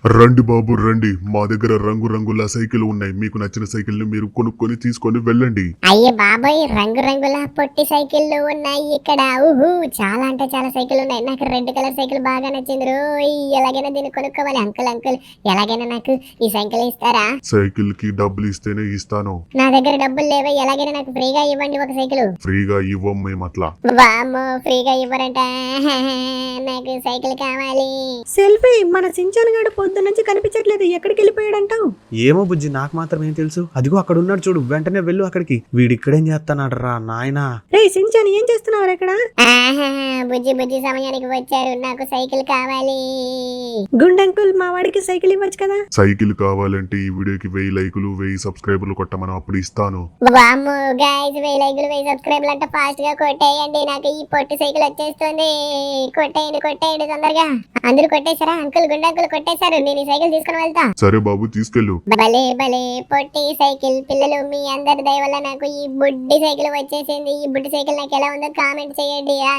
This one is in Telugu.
రండి బాబు రండి, మా దగ్గర రంగురంగుల సైకిల్ ఉన్నాయి. మీకు నచ్చిన సైకిల్ ని మీరు కొనుక్కొని తీసుకొని వెళ్ళండి. అయ్యే బాబాయ్, రంగురంగుల పొట్టి సైకిళ్ళు ఉన్నాయి ఇక్కడ. ఊహు, చాలా అంటే చాలా సైకిల్ ఉన్నాయి. నాకు రెడ్ కలర్ సైకిల్ బాగా నచ్చింది రోయ్. ఎలాగైనా దీన్ని కొనుక్కోవాలి. అంకుల్ ఎలాగైనా నాకు ఈ సైకిల్ ఇస్తారా? సైకిల్ కి డబ్బులు ఇస్తేనే ఇస్తాను. నా దగ్గర డబ్బులు లేవే, ఎలాగైనా నాకు ఫ్రీగా ఇవ్వండి ఒక సైకిల్. ఫ్రీగా ఇవ్వం మేము అట్లా. వామ్మో, ఫ్రీగా ఇవ్వరంట. నాకు సైకిల్ కావాలి. సెల్ఫీ, మన సించాన్ గాడు పొద్దు నుంచి కనిపించట్లేదు, ఎక్కడికి వెళ్ళిపోయాడంటావు? ఏమో బుజ్జి, నాకు మాత్రం ఏం తెలుసు. అదిగో అక్కడ ఉన్నాడు చూడు, వెంటనే వెళ్ళు అక్కడికి. వీడిక్కడేం చేస్తానాడు రా నాయనా. రే సించాన్, ఏం చేస్తున్నావు ఇక్కడ? బుజ్జి సమయానికి వచ్చారు. నాకు సైకిల్ కావాలి. గుండంకుల్, మా వాడికి సైకిల్ ఇవ్వచ్చు కదా? సైకిల్ కావాలంటే ఈ వీడియోకి 1000 లైకులు 1000 సబ్స్క్రైబర్లు కొట్టమని అప్పుడు ఇస్తాను. వామ్మో గైస్, 1000 లైకులు 1000 సబ్స్క్రైబర్లు అంటే ఫాస్ట్ గా కొట్టేయండి. నాకు ఈ పొట్టి సైకిల్ వచ్చేస్తుంది. కొట్టేయండి తొందరగా. అందరూ కొట్టేశారా? అంకుల్, గుండంకుల్ కొట్టేశారు. నేను ఈ సైకిల్ తీసుకుని వెళ్తా. సరే బాబు, తీసుకెళ్ళు. భలే పొట్టి సైకిల్. పిల్లలు, మీ అందరి దయ వల్ల నాకు ఈ బుడ్డి సైకిల్ వచ్చేసింది. ఈ బుడ్డి సైకిల్ నాకు ఎలా ఉందో కామెంట్ చేయండి.